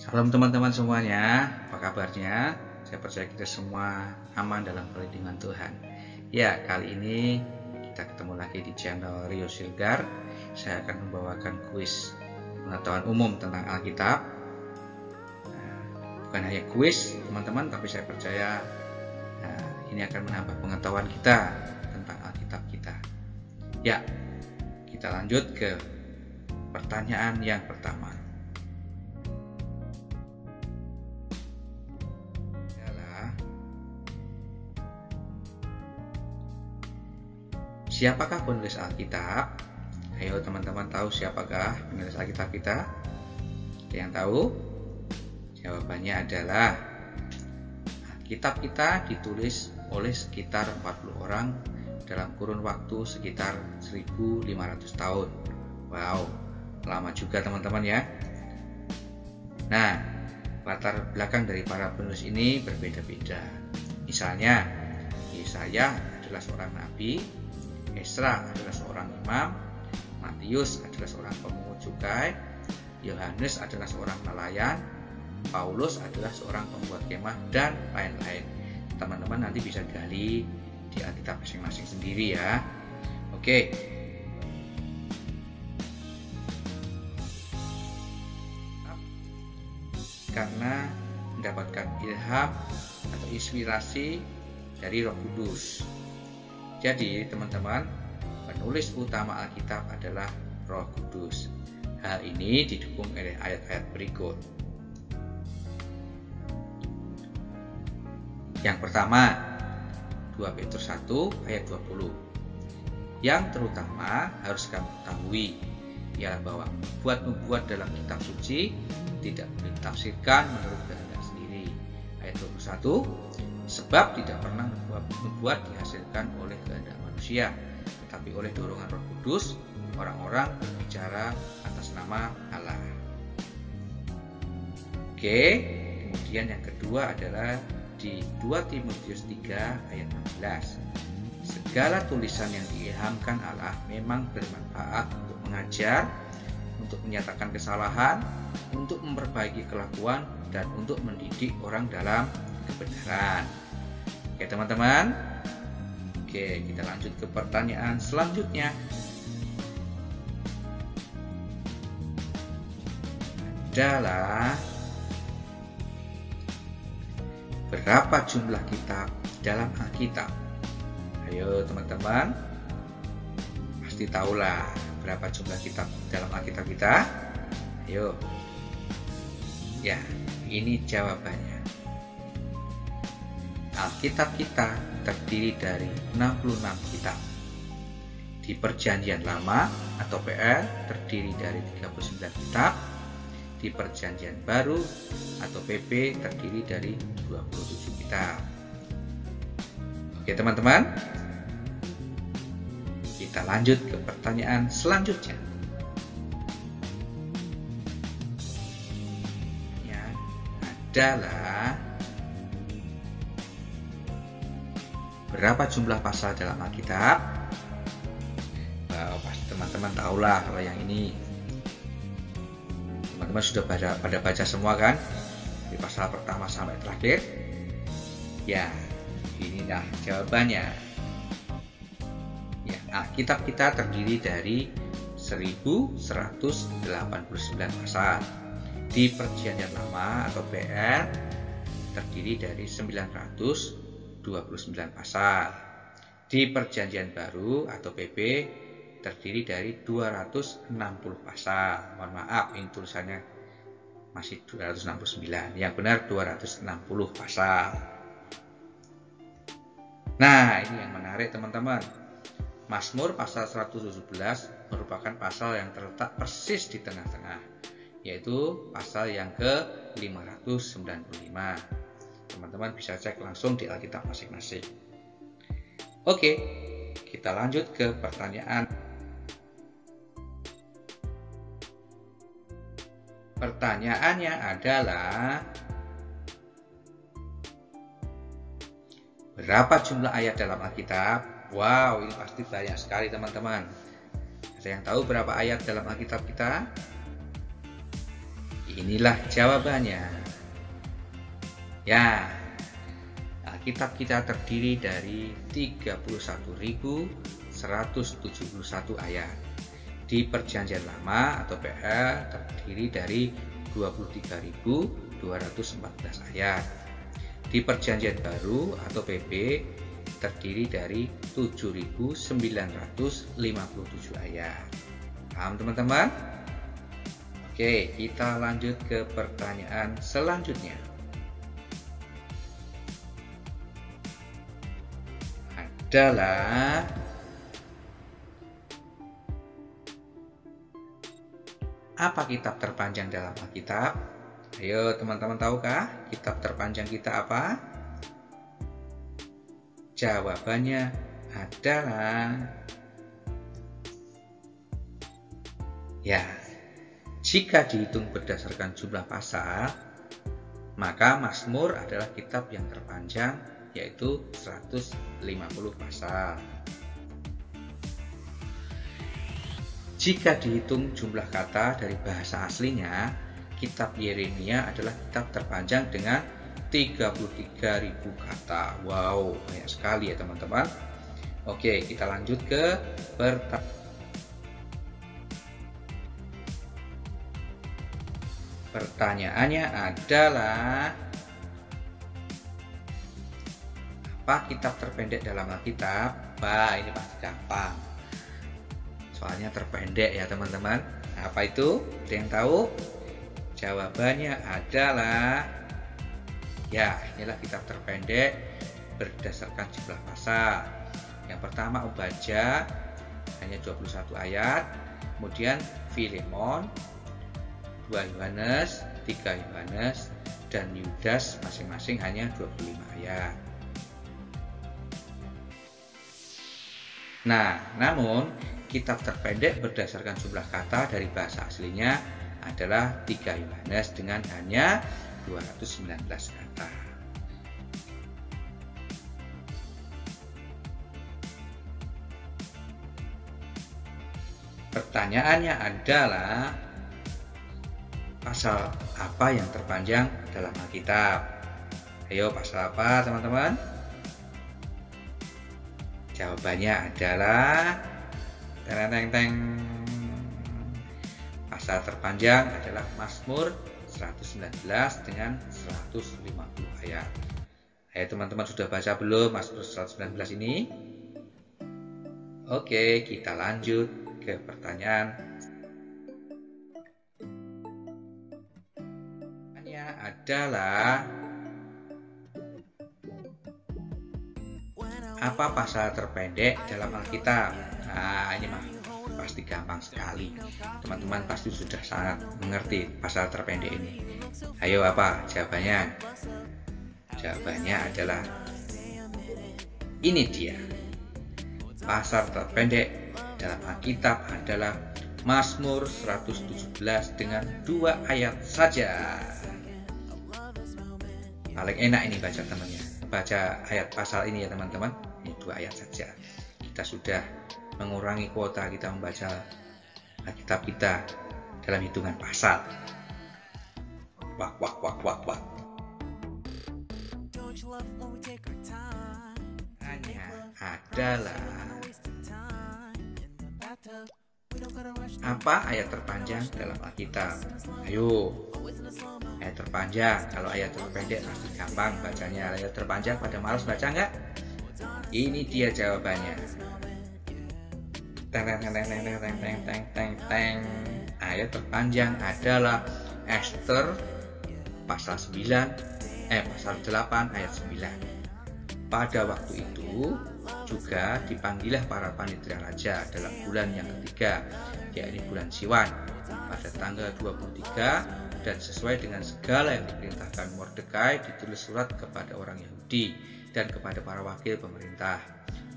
Salam teman-teman semuanya, apa kabarnya? Saya percaya kita semua aman dalam perlindungan Tuhan. Ya, kali ini kita ketemu lagi di channel Rio Silgar. Saya akan membawakan kuis pengetahuan umum tentang Alkitab. Bukan hanya kuis teman-teman, tapi saya percaya ini akan menambah pengetahuan kita tentang Alkitab kita. Ya, kita lanjut ke pertanyaan yang pertama. Siapakah penulis Alkitab? Ayo teman-teman tahu siapakah penulis Alkitab kita? Ada yang tahu? Jawabannya adalah Alkitab kita ditulis oleh sekitar 40 orang dalam kurun waktu sekitar 1500 tahun. Wow, lama juga teman-teman ya. Nah, latar belakang dari para penulis ini berbeda-beda. Misalnya, Yesaya adalah seorang nabi, Esra adalah seorang imam, Matius adalah seorang pemungut cukai, Yohanes adalah seorang nelayan, Paulus adalah seorang pembuat kemah, dan lain-lain. Teman-teman nanti bisa gali di Alkitab masing-masing sendiri ya. Oke. Karena mendapatkan ilham atau inspirasi dari Roh Kudus. Jadi teman-teman, penulis utama Alkitab adalah Roh Kudus. Hal ini didukung oleh ayat-ayat berikut. Yang pertama, 2 Petrus 1 ayat 20. Yang terutama harus kamu ketahui ialah bahwa nubuat dalam kitab suci tidak boleh ditafsirkan menurut kehendak sendiri. Ayat 21, sebab tidak pernah nubuat dihasilkan oleh kehendak manusia, tetapi oleh dorongan Roh Kudus, orang-orang berbicara atas nama Allah. Oke, kemudian yang kedua adalah di 2 Timotius 3 ayat 16. Segala tulisan yang diilhamkan Allah memang bermanfaat untuk mengajar, untuk menyatakan kesalahan, untuk memperbaiki kelakuan, dan untuk mendidik orang dalam kebenaran. Oke teman-teman. Oke, kita lanjut ke pertanyaan selanjutnya. Adalah berapa jumlah kitab dalam Alkitab? Ayo teman-teman, pasti tahulah berapa jumlah kitab dalam Alkitab kita. Ayo. Ya, ini jawabannya. Alkitab kita terdiri dari 66 kitab. Di Perjanjian Lama atau PR terdiri dari 39 kitab. Di Perjanjian Baru atau PP terdiri dari 27 kitab. Oke teman-teman, kita lanjut ke pertanyaan selanjutnya. Ya, adalah berapa jumlah pasal dalam Alkitab? Pasti teman-teman tahulah kalau yang ini. Teman-teman sudah pada baca semua kan? Di pasal pertama sampai terakhir. Ya, inilah jawabannya. Ya, Alkitab kita terdiri dari 1189 pasal. Di Perjanjian Lama atau PR terdiri dari 929 pasal. Di Perjanjian Baru atau PP terdiri dari 260 pasal. Mohon maaf, ini tulisannya masih 269. Yang benar 260 pasal. Nah, ini yang menarik teman-teman. Mazmur pasal 117 merupakan pasal yang terletak persis di tengah-tengah, yaitu pasal yang ke-595. Teman-teman bisa cek langsung di Alkitab masing-masing. Oke, kita lanjut ke pertanyaan. Pertanyaannya adalah berapa jumlah ayat dalam Alkitab? Wow, ini pasti banyak sekali teman-teman. Ada yang tahu berapa ayat dalam Alkitab kita? Inilah jawabannya. Ya, Alkitab kita terdiri dari 31.171 ayat. Di Perjanjian Lama atau PL terdiri dari 23.214 ayat. Di Perjanjian Baru atau PP terdiri dari 7.957 ayat. Paham teman-teman? Oke, kita lanjut ke pertanyaan selanjutnya. Adalah apa kitab terpanjang dalam Alkitab? Ayo teman-teman, tahukah kitab terpanjang kita apa? Jawabannya adalah ya, jika dihitung berdasarkan jumlah pasal, maka Mazmur adalah kitab yang terpanjang, yaitu 150 pasal. Jika dihitung jumlah kata dari bahasa aslinya, kitab Yeremia adalah kitab terpanjang dengan 33.000 kata. Wow, banyak sekali ya teman-teman. Oke, kita lanjut ke pertanyaannya adalah apa kitab terpendek dalam Alkitab? Wah, ini pasti gampang. Soalnya terpendek ya teman-teman. Apa itu? Ada yang tahu? Jawabannya adalah ya, inilah kitab terpendek berdasarkan jumlah pasal. Yang pertama Obadja, hanya 21 ayat. Kemudian Filemon, 2 Yohanes, 3 Yohanes, dan Yudas masing-masing hanya 25 ayat. Nah, namun kitab terpendek berdasarkan jumlah kata dari bahasa aslinya adalah 3 Yohanes dengan hanya 219 kata. Pertanyaannya adalah pasal apa yang terpanjang dalam Alkitab? Ayo, pasal apa teman-teman? Jawabannya adalah pasal terpanjang adalah Mazmur 119 dengan 150 ayat. Ayo teman-teman, sudah baca belum Mazmur 119 ini? Oke, kita lanjut ke pertanyaan. Pertanyaannya adalah apa pasal terpendek dalam Alkitab? Nah, ini mah pasti gampang sekali. Teman-teman pasti sudah sangat mengerti pasal terpendek ini. Ayo, apa jawabannya? Jawabannya adalah ini dia. Pasal terpendek dalam Alkitab adalah Mazmur 117 dengan 2 ayat saja. Paling enak ini baca temannya. Baca ayat pasal ini ya teman-teman. Ini 2 ayat saja. Kita sudah mengurangi kuota kita membaca Alkitab kita dalam hitungan pasal. Wah. Hanya adalah apa ayat terpanjang dalam Alkitab? Ayo, ayat terpanjang. Kalau ayat terpendek pasti gampang bacanya. Ayat terpanjang pada malas baca nggak? Ini dia jawabannya. Ayat terpanjang adalah Ester pasal 8 ayat 9. Pada waktu itu juga dipanggillah para panitera raja dalam bulan yang ketiga, yakni bulan Siwan, pada tanggal 23, dan sesuai dengan segala yang diperintahkan Mordekai ditulis surat kepada orang Yahudi dan kepada para wakil pemerintah,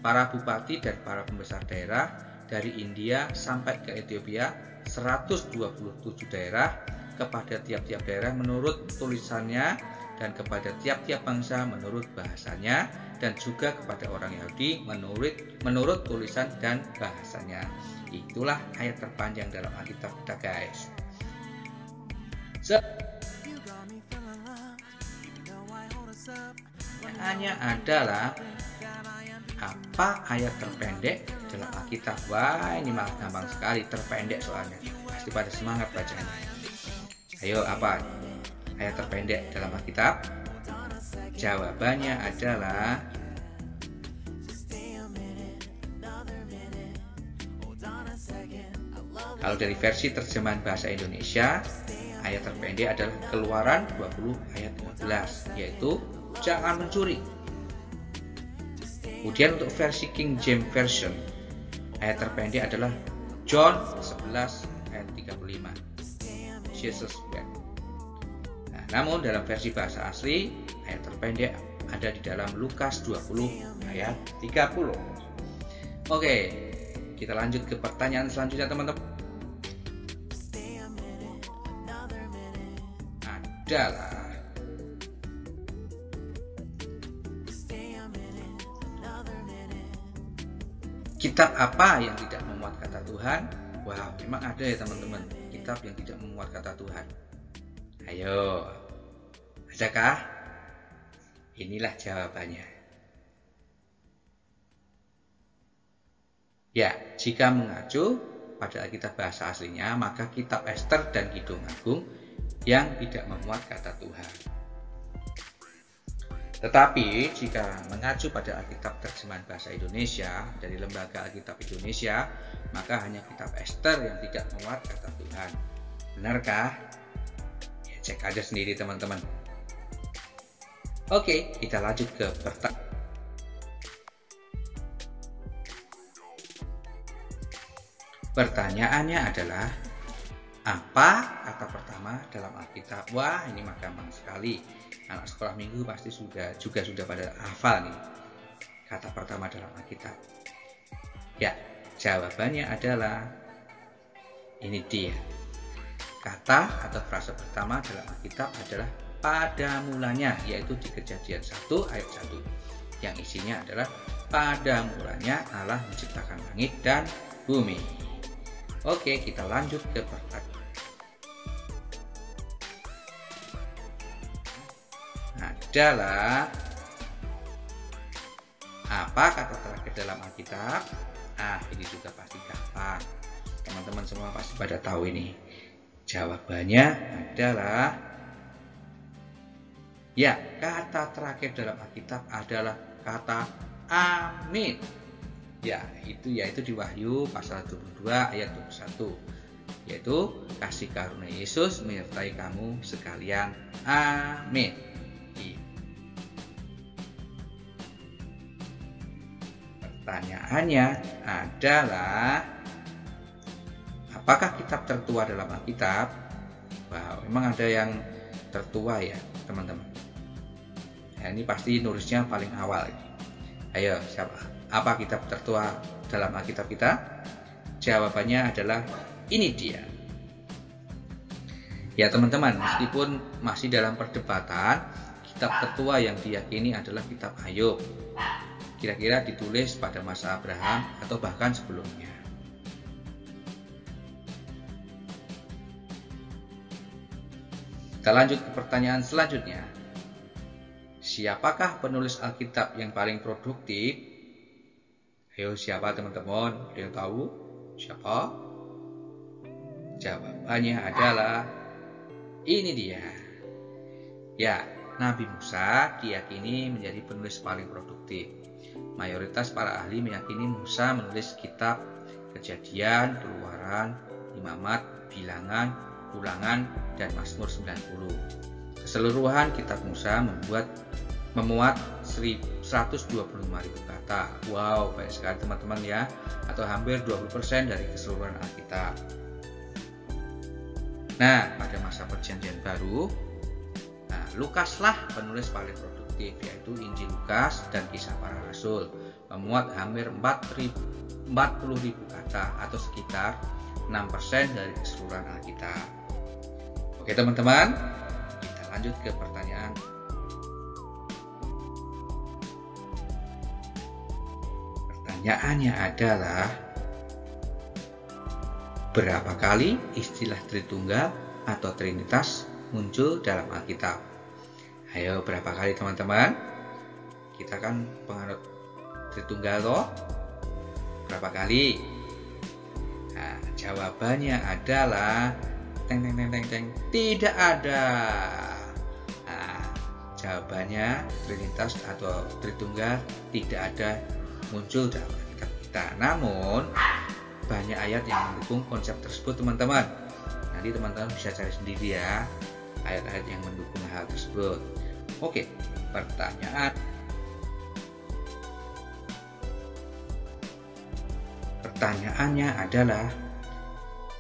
para bupati dan para pembesar daerah dari India sampai ke Ethiopia, 127 daerah, kepada tiap-tiap daerah menurut tulisannya dan kepada tiap-tiap bangsa menurut bahasanya, dan juga kepada orang Yahudi menurut tulisan dan bahasanya. Itulah ayat terpanjang dalam Alkitab kita, guys. Pertanyaannya adalah apa ayat terpendek dalam Alkitab? Wah, ini malah gampang sekali, terpendek soalnya. Pasti pada semangat bacanya. Ayo, apa ayat terpendek dalam Alkitab? Jawabannya adalah kalau dari versi terjemahan bahasa Indonesia, ayat terpendek adalah Keluaran 20 ayat 15, yaitu jangan mencuri. Kemudian untuk versi King James Version, ayat terpendek adalah John 11 ayat 35, Jesus wept. Nah, namun dalam versi bahasa asli, ayat terpendek ada di dalam Lukas 20 ayat 30. Oke, kita lanjut ke pertanyaan selanjutnya teman-teman. Adalah kitab apa yang tidak memuat kata Tuhan? Wah, memang ada ya teman-teman, kitab yang tidak memuat kata Tuhan. Ayo, adakah? Inilah jawabannya. Ya, jika mengacu pada Alkitab bahasa aslinya, maka kitab Ester dan Kidung Agung yang tidak memuat kata Tuhan. Tetapi jika mengacu pada Alkitab terjemahan bahasa Indonesia dari Lembaga Alkitab Indonesia, maka hanya kitab Ester yang tidak memuat kata Tuhan. Benarkah? Ya, cek aja sendiri teman-teman. Oke, kita lanjut ke pertanyaannya adalah apa kata pertama dalam Alkitab? Wah, ini mah gampang sekali. Anak sekolah minggu pasti sudah pada hafal nih kata pertama dalam Alkitab. Ya, jawabannya adalah ini dia. Kata atau frase pertama dalam Alkitab adalah pada mulanya, yaitu di Kejadian 1 ayat 1. Yang isinya adalah pada mulanya Allah menciptakan langit dan bumi. Oke, kita lanjut ke pertanyaan. Adalah apa kata terakhir dalam Alkitab? Ini juga pasti gampang. Teman-teman semua pasti pada tahu ini. Jawabannya adalah ya, kata terakhir dalam Alkitab adalah kata amin. Ya, yaitu di Wahyu pasal 22 ayat 21. Yaitu kasih karunia Yesus menyertai kamu sekalian. Amin. Pertanyaannya adalah apakah kitab tertua dalam Alkitab? Wow, memang ada yang tertua ya teman-teman. Ya, ini pasti nulisnya paling awal. Ayo, siapa? Apa kitab tertua dalam Alkitab kita? Jawabannya adalah ini dia. Ya teman-teman, meskipun masih dalam perdebatan, kitab tertua yang diyakini adalah kitab Ayub. Kira-kira ditulis pada masa Abraham atau bahkan sebelumnya. Kita lanjut ke pertanyaan selanjutnya. Siapakah penulis Alkitab yang paling produktif? Ayo, siapa teman-teman? Ada yang tahu? Siapa? Jawabannya adalah ini dia. Ya, Nabi Musa diyakini menjadi penulis paling produktif. Mayoritas para ahli meyakini Musa menulis kitab Kejadian, Keluaran, Imamat, Bilangan, Ulangan, dan Mazmur 90. Keseluruhan kitab Musa memuat 125.000 kata. Wow, banyak sekali teman-teman ya, atau hampir 20% dari keseluruhan Alkitab. Nah, pada masa Perjanjian Baru, Lukaslah penulis paling produktif, yaitu Injil Lukas dan Kisah Para Rasul, memuat hampir 40.000 kata atau sekitar 6% dari keseluruhan Alkitab. Oke teman-teman, kita lanjut ke pertanyaan. Pertanyaannya adalah berapa kali istilah Tritunggal atau Trinitas muncul dalam Alkitab. Ayo, berapa kali teman-teman? Kita kan penganut Tritunggal toh? Berapa kali? Nah, jawabannya adalah tidak ada. Nah, jawabannya Trinitas atau Tritunggal tidak ada muncul dalam Alkitab kita. Namun banyak ayat yang mendukung konsep tersebut teman-teman. Nanti teman-teman bisa cari sendiri ya ayat-ayat yang mendukung hal tersebut. Oke, pertanyaannya adalah,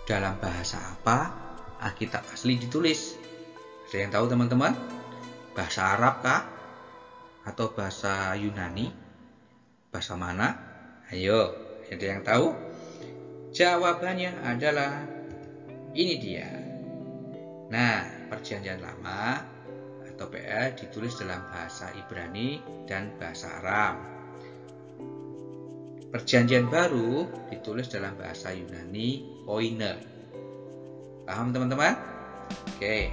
dalam bahasa apa Alkitab asli ditulis? Ada yang tahu teman-teman? Bahasa Arab kah? Atau bahasa Yunani? Bahasa mana? Ayo, ada yang tahu? Jawabannya adalah ini dia. Nah, Perjanjian Lama atau PL ditulis dalam bahasa Ibrani dan bahasa Aram. Perjanjian Baru ditulis dalam bahasa Yunani Koine. Paham teman-teman? Oke,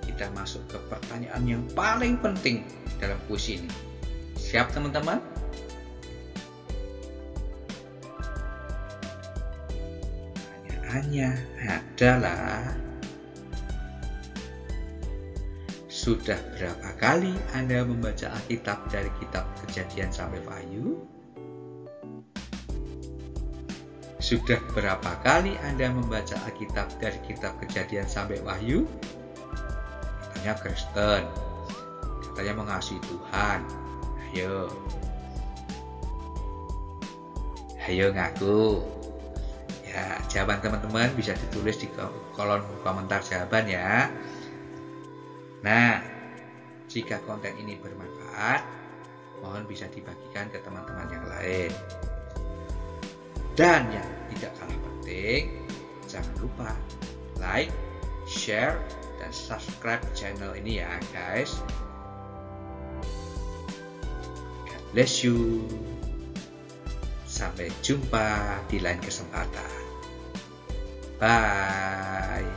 kita masuk ke pertanyaan yang paling penting dalam kuis ini. Siap teman-teman? Pertanyaannya adalah, sudah berapa kali Anda membaca Alkitab dari kitab Kejadian sampai Wahyu? Sudah berapa kali Anda membaca Alkitab dari kitab Kejadian sampai Wahyu? Katanya Kristen, katanya mengasihi Tuhan. Ayo ngaku. Ya, jawaban teman-teman bisa ditulis di kolom komentar jawaban ya. Nah, jika konten ini bermanfaat, mohon bisa dibagikan ke teman-teman yang lain. Dan yang tidak kalah penting, jangan lupa like, share, dan subscribe channel ini ya guys. God bless you. Sampai jumpa di lain kesempatan. Bye.